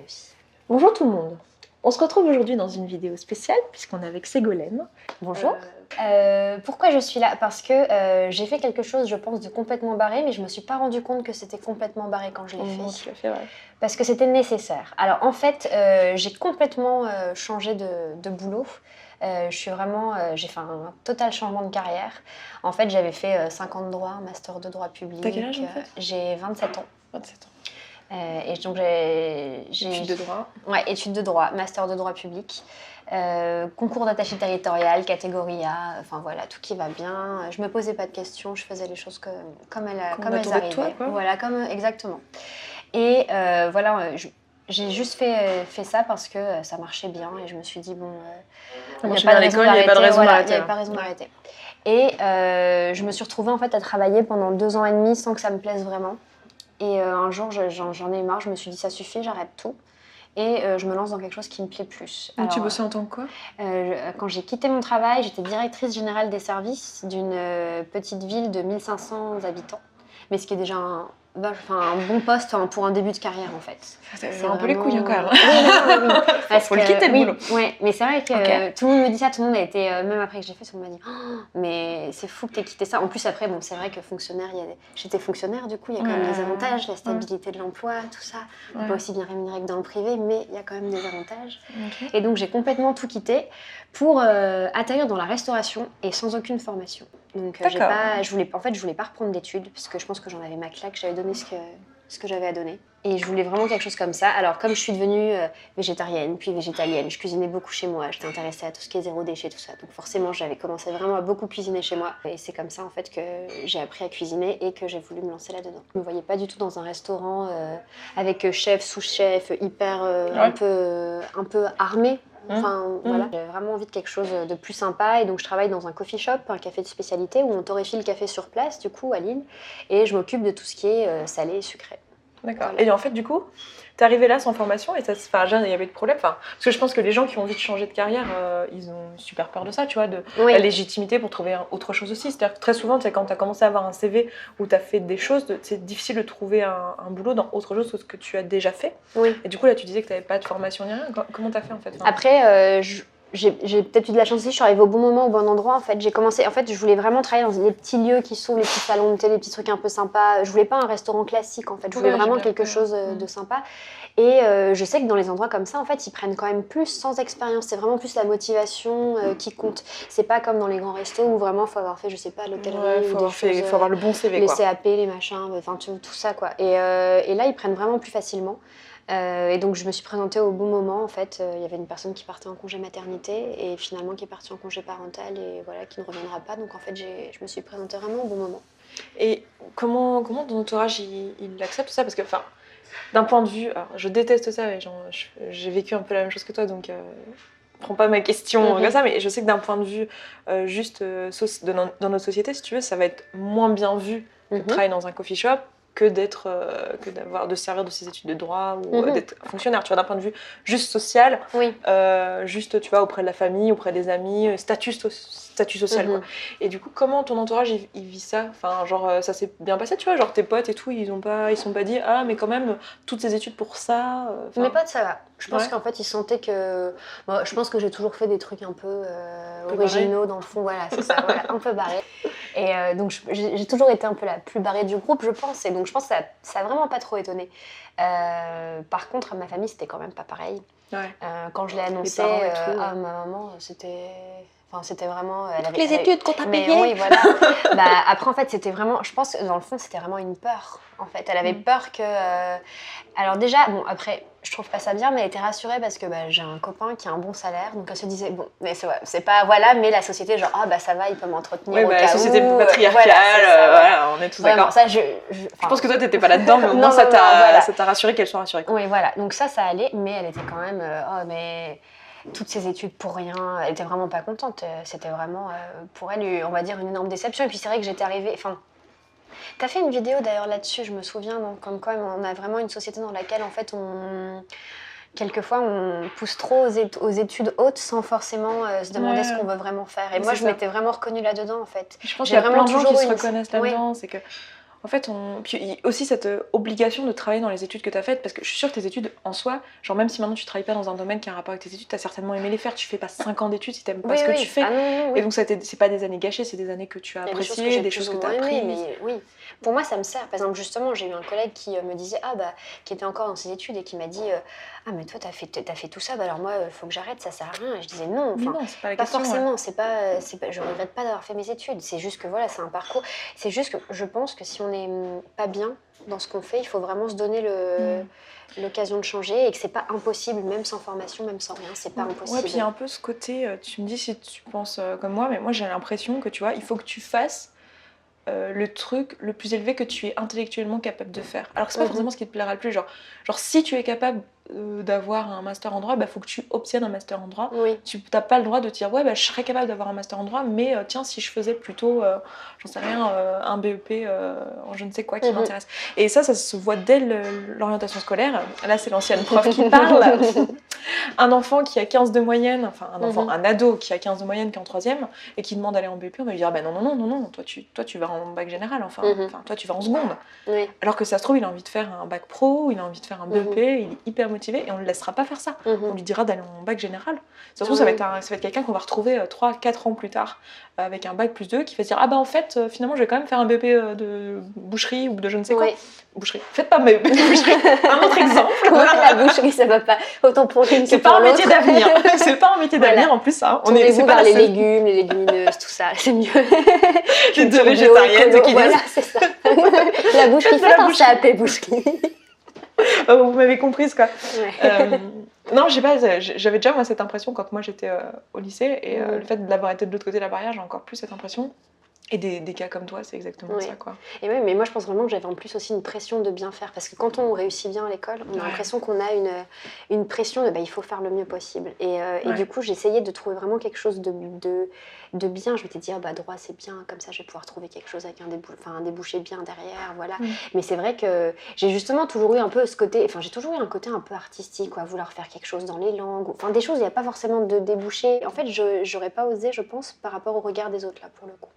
aussi. Bonjour tout le monde. On se retrouve aujourd'hui dans une vidéo spéciale puisqu'on est avec Ségolène. Bonjour. Pourquoi je suis là? Parce que j'ai fait quelque chose, je pense, de complètement barré, mais je me suis pas rendu compte que c'était complètement barré quand je l'ai fait. Tu l'as fait, ouais. Parce que c'était nécessaire. Alors en fait, j'ai complètement changé de boulot. J'ai fait un total changement de carrière. En fait, j'avais fait 5 ans de droit, un master de droit public. T'as quel âge en fait? J'ai 27 ans. 27 ans. Et donc j'ai Études de droit. Ouais, études de droit, master de droit public, concours d'attaché territorial, catégorie A, enfin voilà, tout qui va bien. Je me posais pas de questions, je faisais les choses comme elles arrivaient. Toi, quoi. Voilà, exactement. Et voilà, j'ai juste fait ça parce que ça marchait bien et je me suis dit bon, il n'y a pas de raison d'arrêter. Il n'y avait pas raison d'arrêter. Et je me suis retrouvée en fait à travailler pendant 2 ans et demi sans que ça me plaise vraiment. Et un jour, j'en ai marre, je me suis dit ça suffit, j'arrête tout. Et je me lance dans quelque chose qui me plaît plus. Donc tu bossais en tant que quoi? Quand j'ai quitté mon travail, j'étais directrice générale des services d'une petite ville de 1500 habitants. Mais ce qui est déjà un bon poste pour un début de carrière en fait. C'est un peu les couilles quand même. Parce faut le quitter le boulot. Ouais, mais c'est vrai que tout le monde me dit ça, tout le monde a été, même après que j'ai fait, tout le monde m'a dit oh, mais c'est fou que t'aies quitté ça. En plus après, bon, c'est vrai que fonctionnaire, j'étais fonctionnaire du coup, il y a quand même des avantages, la stabilité de l'emploi, tout ça. On peut aussi bien rémunérer que dans le privé, mais il y a quand même des avantages. Et donc j'ai complètement tout quitté pour atterrir dans la restauration et sans aucune formation. Donc je voulais pas reprendre d'études parce que je pense que j'en avais ma claque, j'avais donné ce que j'avais à donner. Et je voulais vraiment quelque chose comme ça. Alors comme je suis devenue végétarienne, puis végétalienne, je cuisinais beaucoup chez moi, j'étais intéressée à tout ce qui est zéro déchet, tout ça. Donc forcément, j'avais commencé vraiment à beaucoup cuisiner chez moi. Et c'est comme ça en fait que j'ai appris à cuisiner et que j'ai voulu me lancer là-dedans. Je me voyais pas du tout dans un restaurant avec chef, sous-chef, hyper un peu armé. Enfin, voilà. J'avais vraiment envie de quelque chose de plus sympa et donc je travaille dans un coffee shop, un café de spécialité où on torréfie le café sur place, du coup, à Lille, et je m'occupe de tout ce qui est salé et sucré. D'accord. Voilà. Et en fait, du coup, t'es arrivée là sans formation et il y avait de problème. Parce que je pense que les gens qui ont envie de changer de carrière, ils ont super peur de ça, tu vois, de la légitimité pour trouver autre chose aussi. C'est-à-dire que très souvent, quand t'as commencé à avoir un CV où t'as fait des choses, c'est difficile de trouver un boulot dans autre chose que ce que tu as déjà fait. Oui. Et du coup, là, tu disais que t'avais pas de formation ni rien. Comment t'as fait en fait? Après, j'ai peut-être eu de la chance aussi, je suis arrivée au bon moment, au bon endroit en fait. Je voulais vraiment travailler dans les petits lieux qui s'ouvrent, les petits salons de thé, les petits trucs un peu sympas. Je voulais pas un restaurant classique en fait, je voulais vraiment quelque chose de sympa. Et je sais que dans les endroits comme ça, en fait, ils prennent quand même plus sans expérience. C'est vraiment plus la motivation qui compte. C'est pas comme dans les grands restos où vraiment il faut avoir fait, je sais pas, l'hôtellerie, faut avoir le bon CV, les quoi. CAP, les machins, enfin tout ça quoi. Et là, ils prennent vraiment plus facilement. Et donc je me suis présentée au bon moment en fait. Il y avait une personne qui partait en congé maternité et finalement qui est partie en congé parental et voilà, qui ne reviendra pas. Donc en fait je me suis présentée vraiment au bon moment. Et comment ton entourage il accepte ça? Parce que d'un point de vue, alors, je déteste ça, j'ai vécu un peu la même chose que toi, donc prends pas ma question comme ça, mais je sais que d'un point de vue dans notre société, si tu veux, ça va être moins bien vu que de travailler dans un coffee shop que de servir de ses études de droit ou d'être fonctionnaire, tu vois, d'un point de vue juste social, juste, tu vois, auprès de la famille, auprès des amis, statut social, quoi. Et du coup, comment ton entourage, il vit ça? Enfin, genre, ça s'est bien passé, tu vois, genre tes potes et tout, ils sont pas dit, ah, mais quand même, toutes ces études pour ça... Mes potes, ça va. Je pense qu'en fait, ils sentaient que... Bon, je pense que j'ai toujours fait des trucs un peu originaux, dans le fond, voilà, c'est ça, voilà, un peu barré. Et donc, j'ai toujours été un peu la plus barrée du groupe, je pense. Et donc, je pense que ça a vraiment pas trop étonné. Par contre, à ma famille, c'était quand même pas pareil. Quand je l'ai annoncé à ma maman, c'était vraiment... les études qu'on t'a payées. Oui, voilà. Après, en fait, c'était vraiment... Je pense que dans le fond, c'était vraiment une peur, en fait. Elle avait peur que... Alors déjà, bon, après, je trouve pas ça bien, mais elle était rassurée parce que j'ai un copain qui a un bon salaire. Donc elle se disait, bon, mais c'est pas... Voilà, mais la société, genre, ça va, il peut m'entretenir au cas où. La société patriarcale, voilà, on est tous d'accord. Ça, je pense que toi, t'étais pas là-dedans, mais au moins, ça t'a rassuré qu'elle soit rassurée. Oui, voilà. Donc ça allait, mais elle était quand même... mais... toutes ces études pour rien, elle était vraiment pas contente. C'était vraiment pour elle, on va dire, une énorme déception. Et puis c'est vrai que j'étais arrivée... T'as fait une vidéo d'ailleurs là-dessus, je me souviens, donc, comme quoi on a vraiment une société dans laquelle en fait quelquefois on pousse trop aux études hautes sans forcément se demander ce qu'on veut vraiment faire. Et moi je m'étais vraiment reconnue là-dedans en fait. Je pense qu'il y a plein de gens qui se reconnaissent là-dedans, c'est que en fait, puis il y a aussi cette obligation de travailler dans les études que tu as faites, parce que je suis sûre que tes études en soi, genre même si maintenant tu travailles pas dans un domaine qui a un rapport avec tes études, tu as certainement aimé les faire. Tu fais pas 5 ans d'études si tu n'aimes pas ce que tu fais. Ah, non, Et donc c'est pas des années gâchées, c'est des années que tu as appréciées, des choses que tu as apprises. Mais oui, pour moi ça me sert. Par exemple, justement, j'ai eu un collègue qui me disait, qui était encore dans ses études et qui m'a dit, ah mais toi t'as fait tout ça, alors moi il faut que j'arrête, ça sert à rien. Et je disais non, non, c'est pas la pas question, forcément, c'est pas, je regrette pas d'avoir fait mes études. C'est juste que voilà, c'est un parcours. C'est juste que je pense que si on n'est pas bien dans ce qu'on fait, il faut vraiment se donner l'occasion de changer et que c'est pas impossible, même sans formation, même sans rien, c'est pas impossible. Ouais, puis il y a un peu ce côté, tu me dis si tu penses comme moi, mais moi j'ai l'impression que tu vois, il faut que tu fasses le truc le plus élevé que tu es intellectuellement capable de faire. Alors que c'est pas forcément ce qui te plaira le plus, genre si tu es capable d'avoir un master en droit, faut que tu obtiennes un master en droit. Oui. Tu n'as pas le droit de te dire je serais capable d'avoir un master en droit, mais tiens, si je faisais plutôt j'en sais rien, un BEP en je ne sais quoi qui m'intéresse. Et ça se voit dès l'orientation scolaire. Là c'est l'ancienne prof qui parle. Un enfant qui a 15 de moyenne, enfin un ado qui a 15 de moyenne qui est en 3e et qui demande d'aller en BEP, on va lui dire non, toi tu vas en bac général, enfin toi tu vas en seconde. Oui. Alors que ça se trouve il a envie de faire un bac pro, il a envie de faire un BEP, il est hyper motivé et on ne le laissera pas faire ça. On lui dira d'aller en bac général. Ça se trouve ça va être quelqu'un qu'on va retrouver 3-4 ans plus tard avec un bac plus 2 qui va se dire en fait finalement je vais quand même faire un BEP de boucherie ou de je ne sais quoi. Boucherie. Faites pas BEP de boucherie. Un autre exemple. La boucherie ça va pas autant pour l'une c'est pas un métier d'avenir. C'est pas un métier d'avenir en plus ça. C'est pas les légumes, les légumineuses, tout ça, c'est mieux. Les deux végétariennes qui voilà, c'est ça. La boucherie, faites un CAP boucherie. Vous m'avez comprise quoi. Ouais. Non, je sais pas, j'avais déjà moi cette impression quand moi j'étais au lycée et le fait d'avoir été de l'autre côté de la barrière, j'ai encore plus cette impression. Et des cas comme toi, c'est exactement ça quoi. Et ouais, mais moi je pense vraiment que j'avais en plus aussi une pression de bien faire parce que quand on réussit bien à l'école, on a l'impression qu'on a une pression de il faut faire le mieux possible. Et du coup, j'essayais de trouver vraiment quelque chose de bien. Je m'étais dit droit c'est bien, comme ça je vais pouvoir trouver quelque chose avec un débouché bien derrière, voilà. Mais c'est vrai que j'ai justement toujours eu un peu ce côté, j'ai toujours eu un côté un peu artistique, quoi, vouloir faire quelque chose dans les langues, des choses où il n'y a pas forcément de débouché. En fait, j'aurais pas osé, je pense, par rapport au regard des autres là pour le coup.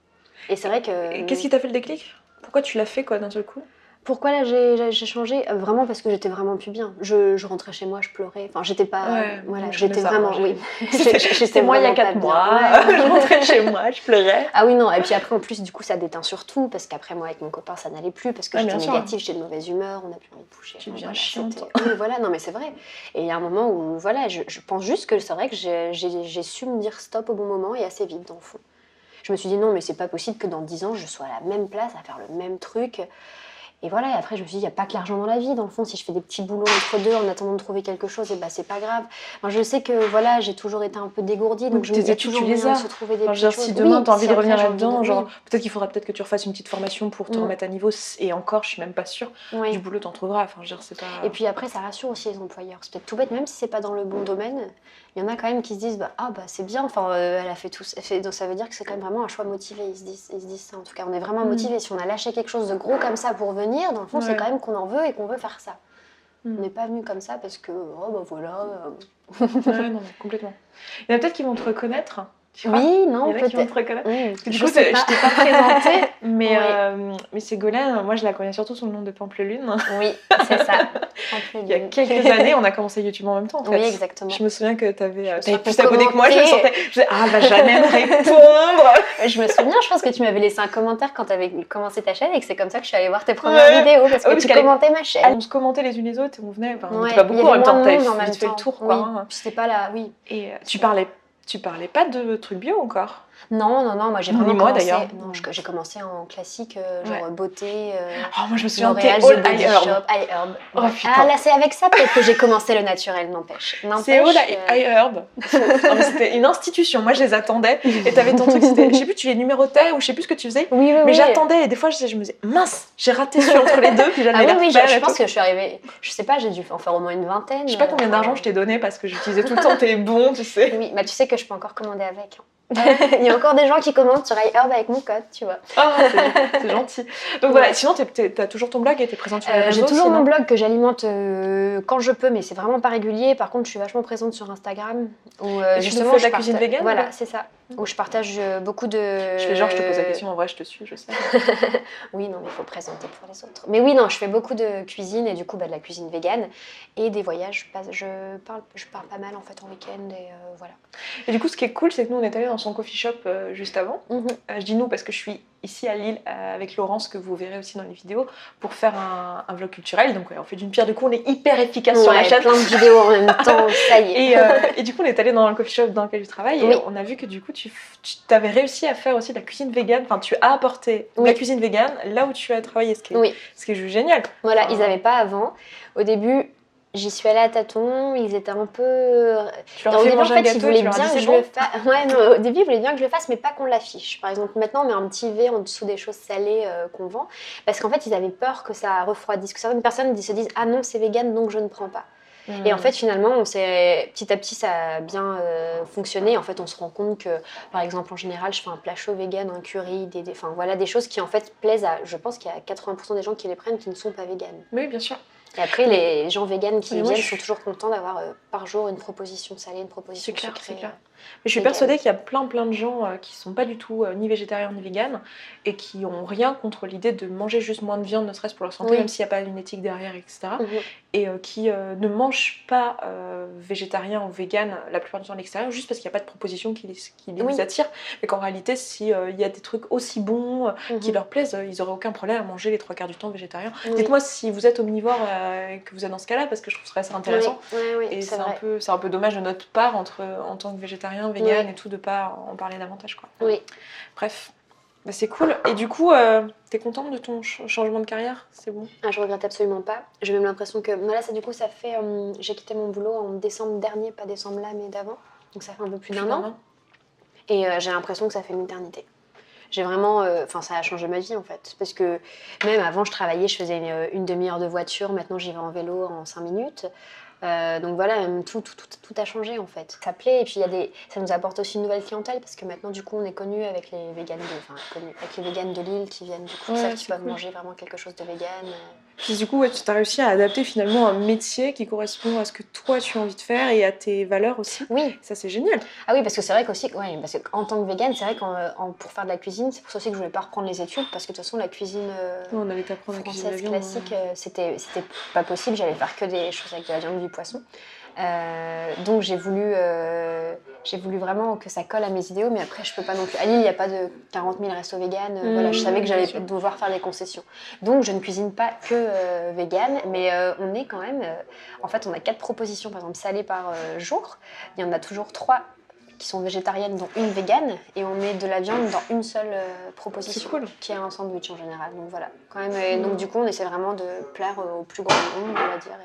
Et c'est vrai que... Qu'est-ce qui t'a fait le déclic ? Pourquoi tu l'as fait quoi d'un seul coup ? Pourquoi là j'ai changé ? Vraiment parce que j'étais vraiment plus bien. Je rentrais chez moi, je pleurais. J'étais pas... voilà, j'étais vraiment... Oui. C'était moi il y a 4 mois. Je rentrais chez moi, je pleurais. Ah oui, non. Et puis après, en plus, du coup, ça déteint sur tout. Parce qu'après, moi, avec mon copain, ça n'allait plus. Parce que j'étais négative, j'étais de mauvaise humeur, on n'a plus envie de bouger. Tu deviens chiante. Oui, voilà. Non, mais c'est vrai. Et il y a un moment où, voilà, je pense juste que c'est vrai que j'ai su me dire stop au bon moment et assez vite, dans le fond. Je me suis dit non, mais c'est pas possible que dans 10 ans, je sois à la même place, à faire le même truc. Et voilà, et après je me suis dit, il n'y a pas que l'argent dans la vie, dans le fond, si je fais des petits boulots entre deux en attendant de trouver quelque chose, et c'est pas grave. Je sais que voilà, j'ai toujours été un peu dégourdie, donc je me dis toujours moyen de se trouver des petites choses. Si demain tu as envie de revenir là-dedans, peut-être qu'il faudra peut-être que tu refasses une petite formation pour te remettre à niveau, et encore, je suis même pas sûre, du boulot t'en trouveras. C'est pas... Et puis après, ça rassure aussi les employeurs. C'est peut-être tout bête, même si c'est pas dans le bon domaine, il y en a quand même qui se disent, c'est bien, elle a fait tout, donc ça veut dire que c'est quand même vraiment un choix motivé, ils se disent ça. En tout cas, on est vraiment motivé. Si on a lâché quelque chose de gros comme ça pour venir, dans le fond, c'est quand même qu'on en veut et qu'on veut faire ça. On n'est pas venu comme ça parce que, voilà. Non, complètement. Il y en a peut-être qui vont te reconnaître. Oui, non, peut-être. Qui vont te reconnaître. Du coup, je t'ai pas présentée, mais Ségolène, moi je la connais surtout sous le nom de Pampelune. Oui, c'est ça. Il y a quelques années, on a commencé YouTube en même temps. En fait. Oui, exactement. Je me souviens que t'avais plus abonné que moi, je me sentais. Je disais, jamais me répondre. Je me souviens, je pense que tu m'avais laissé un commentaire quand tu avais commencé ta chaîne et que c'est comme ça que je suis allée voir tes premières vidéos parce que tu commentais ma chaîne. On se commentait les unes les autres et on venait. On était pas beaucoup en même temps, t'avais vite fait le tour. C'était pas là, oui. Et tu parlais pas de trucs bio encore ? Non, moi j'ai vraiment moi, commencé. d'ailleurs. Non, j'ai commencé en classique, genre beauté. Moi je me souviens L'Oréal, de The Body Shop, iHerb. Oh putain. Ah là, c'est avec ça peut-être que j'ai commencé le naturel, n'empêche. C'est All iHerb. C'était une institution. Moi je les attendais et t'avais ton truc. Je sais plus, tu les numérotais ou je sais plus ce que tu faisais. Oui. Mais j'attendais et des fois je me disais mince, j'ai raté celui entre les deux. Puis j'allais je pense que je suis arrivée. Je sais pas, j'ai dû en faire au moins une vingtaine. Je sais pas combien d'argent je t'ai donné parce que j'utilisais tout le temps tes bons, tu sais. Oui, tu sais que je peux encore commander avec. Il y a encore des gens qui commandent sur iHerb avec mon code, tu vois. C'est gentil. Donc voilà, sinon t'as toujours ton blog et t'es présente sur les réseaux. J'ai toujours mon blog que j'alimente quand je peux, mais c'est vraiment pas régulier. Par contre, je suis vachement présente sur Instagram. Où, justement, tu fais de la cuisine végane. Voilà, c'est ça. où je partage beaucoup de... Je fais genre, je te pose la question, en vrai, je te suis, je sais. Oui, non, mais il faut présenter pour les autres. Mais oui, non, je fais beaucoup de cuisine et du coup, de la cuisine végane et des voyages. Je pars pas mal en fait en week-end et voilà. Et du coup, ce qui est cool, c'est que nous, on est allés dans son coffee shop juste avant. Je dis nous parce que je suis ici à Lille avec Laurence, que vous verrez aussi dans les vidéos, pour faire un vlog culturel. Donc, on fait d'une pierre deux coups, on est hyper efficace sur la chaîne. Plein de vidéos en même temps, ça y est. Et du coup, on est allé dans le coffee shop dans lequel je travaille et on a vu que du coup, tu avais réussi à faire aussi de la cuisine végane. Enfin, tu as apporté de la cuisine végane là où tu as travaillé, ce qui est juste génial. Voilà, ils n'avaient pas avant. Au début, j'y suis allée à tâtons, ils étaient un peu... Tu leur as fait manger un gâteau, ils voulaient bien que je le fasse. Ouais, non, au début, ils voulaient bien que je le fasse, mais pas qu'on l'affiche. Par exemple, maintenant, on met un petit V en dessous des choses salées qu'on vend. Parce qu'en fait, ils avaient peur que ça refroidisse, que certaines personnes se disent « Ah non, c'est vegan, donc je ne prends pas ». Et en fait, finalement, petit à petit, ça a bien fonctionné. En fait, on se rend compte que, par exemple, en général, je fais un plat chaud vegan, un curry, enfin voilà, des choses qui en fait plaisent à... Je pense qu'il y a 80% des gens qui les prennent qui ne sont pas véganes. Oui, bien sûr. Et après, les gens véganes qui viennent sont toujours contents d'avoir par jour une proposition salée, une proposition sucrée. C'est clair. Mais je suis persuadée qu'il y a plein de gens qui sont pas du tout ni végétariens ni véganes et qui ont rien contre l'idée de manger juste moins de viande, ne serait-ce pour leur santé, même s'il n'y a pas une éthique derrière, etc. Et qui ne mangent pas végétarien ou vegan la plupart du temps à l'extérieur, juste parce qu'il n'y a pas de proposition qui les attire. Mais qu'en réalité, s'il y a des trucs aussi bons qui leur plaisent, ils n'auraient aucun problème à manger les 3/4 du temps végétarien. Dites-moi si vous êtes omnivore et que vous êtes dans ce cas-là, parce que je trouve ça assez intéressant. Et c'est un peu dommage de notre part en tant que végétarien, vegan et tout, de pas en parler davantage, quoi. Bref, bah, c'est cool. Et du coup, t'es contente de ton changement de carrière? C'est bon? Je regrette absolument pas. J'ai même l'impression que... Là, ça fait... j'ai quitté mon boulot en décembre dernier, pas décembre là, mais d'avant. Donc ça fait un peu plus d'un an. Et j'ai l'impression que ça fait une éternité. J'ai vraiment... ça a changé ma vie, en fait. Parce que même avant, je travaillais, je faisais une demi-heure de voiture. Maintenant, j'y vais en vélo en 5 minutes. Donc voilà, tout a changé en fait. Ça plaît et puis ça nous apporte aussi une nouvelle clientèle parce que maintenant du coup on est connu avec les véganes de Lille qui viennent du coup savent qu'ils peuvent manger vraiment quelque chose de vegan. Puis du coup tu as réussi à adapter finalement un métier qui correspond à ce que toi tu as envie de faire et à tes valeurs aussi. Oui. Ça c'est génial. Ah oui, parce que c'est vrai qu'aussi, parce qu'en tant que végane, c'est vrai pour faire de la cuisine, c'est pour ça aussi que je voulais pas reprendre les études parce que de toute façon la cuisine on allait t'apprendre française la cuisine classique, c'était pas possible, j'allais faire que des choses avec de la viande ou du poisson. Donc j'ai voulu vraiment que ça colle à mes idéaux, mais après je peux pas non plus. À Lille, il n'y a pas de 40 000 restos véganes. Voilà, je savais que j'allais devoir faire des concessions. Donc je ne cuisine pas que vegan, mais on est quand même. En fait, on a 4 propositions, par exemple salées par jour. Il y en a toujours 3 qui sont végétariennes, dont une végane, et on met de la viande dans une seule proposition, qui est un sandwich en général. Donc voilà, quand même. Donc du coup, on essaie vraiment de plaire au plus grand nombre, on va dire.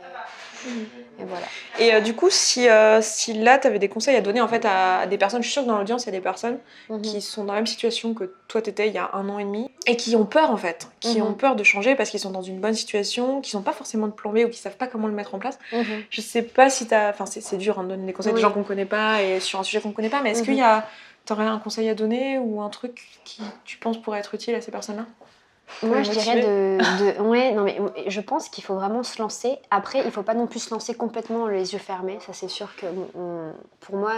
Et voilà. Et du coup, si là, tu avais des conseils à donner en fait à des personnes, je suis sûre que dans l'audience, il y a des personnes qui sont dans la même situation que toi, tu étais il y a 1 an et demi, et qui ont peur en fait, qui ont peur de changer parce qu'ils sont dans une bonne situation, qui sont pas forcément diplômés ou qui savent pas comment le mettre en place. Je sais pas si enfin c'est dur de donner des conseils de gens qu'on connaît pas et sur un sujet qu'on connaît pas, mais est-ce qu'il y a, t'aurais un conseil à donner ou un truc qui tu penses pourrait être utile à ces personnes-là? Moi, je dirais ouais, non, mais je pense qu'il faut vraiment se lancer. Après, il faut pas non plus se lancer complètement les yeux fermés. Ça, c'est sûr que pour moi,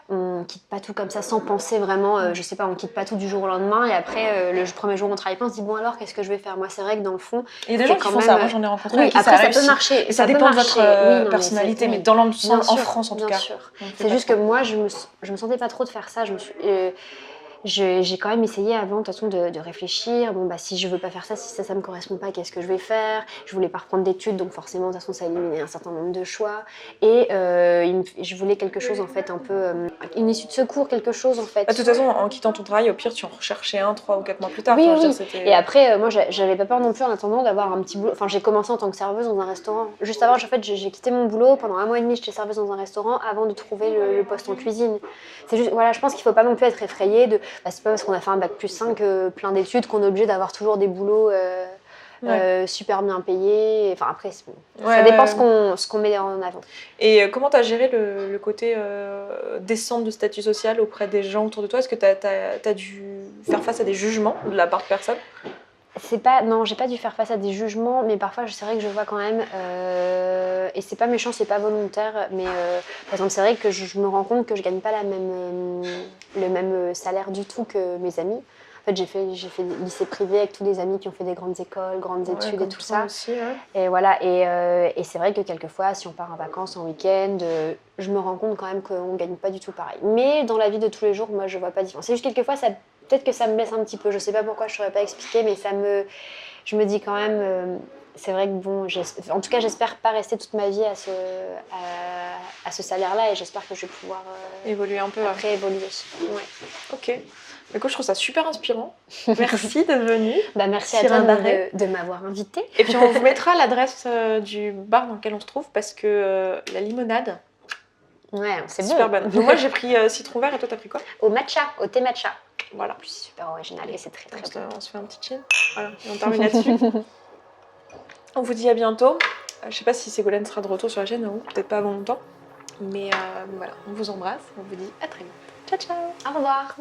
on quitte pas tout comme ça sans penser vraiment. Je sais pas, on quitte pas tout du jour au lendemain. Et après, le premier jour où on travaille pas, on se dit bon alors, qu'est-ce que je vais faire? Moi, c'est vrai que dans le fond, il y a des gens qui font ça. Moi, j'en ai rencontré. Oui, après, ça peut marcher. Et ça dépend de votre personnalité, mais dans l'ensemble, en France en tout cas. Bien sûr. C'est juste que moi, je me sentais pas trop de faire ça. J'ai quand même essayé avant de toute façon de réfléchir, si je veux pas faire ça, si ça me correspond pas, qu'est-ce que je vais faire? Je voulais pas reprendre d'études, donc forcément de toute façon ça éliminait un certain nombre de choix. Et je voulais quelque chose en fait un peu, une issue de secours, quelque chose en fait. De toute façon, en quittant ton travail, au pire tu en recherchais un 3 ou 4 mois plus tard. Oui, et après moi j'avais pas peur non plus en attendant d'avoir un petit boulot. Enfin j'ai commencé en tant que serveuse dans un restaurant. Juste avant en fait j'ai quitté mon boulot, pendant 1 mois et demi j'étais serveuse dans un restaurant avant de trouver le poste en cuisine. C'est juste, voilà, je pense qu'il faut pas non plus être effrayé de... c'est pas parce qu'on a fait un bac+5 plein d'études qu'on est obligé d'avoir toujours des boulots super bien payés. Enfin après, ça dépend ce qu'on met en avant. Et comment tu as géré le côté descente de statut social auprès des gens autour de toi? Est-ce que tu as dû faire face à des jugements de la part de personnes? Non, j'ai pas dû faire face à des jugements, mais parfois c'est vrai que je vois quand même, et c'est pas méchant, c'est pas volontaire, mais par exemple c'est vrai que je me rends compte que je gagne pas le même salaire du tout que mes amis. En fait, j'ai fait lycée privé avec tous des amis qui ont fait des grandes écoles, grandes études et tout ça. Aussi, ouais. Et voilà, et c'est vrai que quelquefois, si on part en vacances, en week-end, je me rends compte quand même qu'on gagne pas du tout pareil. Mais dans la vie de tous les jours, moi, je vois pas de différence. C'est juste quelquefois, peut-être que ça me blesse un petit peu. Je sais pas pourquoi, je saurais pas expliquer, mais je me dis quand même, c'est vrai que bon, en tout cas, j'espère pas rester toute ma vie à ce salaire-là, et j'espère que je vais pouvoir Évoluer un peu. après évoluer. Ouais. Ok. Écoute, je trouve ça super inspirant. Merci d'être venue. Bah, merci à Syrah toi Barret. de m'avoir invitée. Et puis on vous mettra l'adresse du bar dans lequel on se trouve parce que la limonade, Ouais, c'est bon. super bonne. Donc moi j'ai pris citron vert et toi t'as pris quoi? Au matcha, au thé matcha. Voilà. En plus, c'est super original et c'est très très bon. On se fait un petit chill. Voilà, et on termine là-dessus. On vous dit à bientôt. Je sais pas si Ségolène sera de retour sur la chaîne, ou peut-être pas avant longtemps. Mais voilà, on vous embrasse, on vous dit à très vite. Ciao ciao. Au revoir.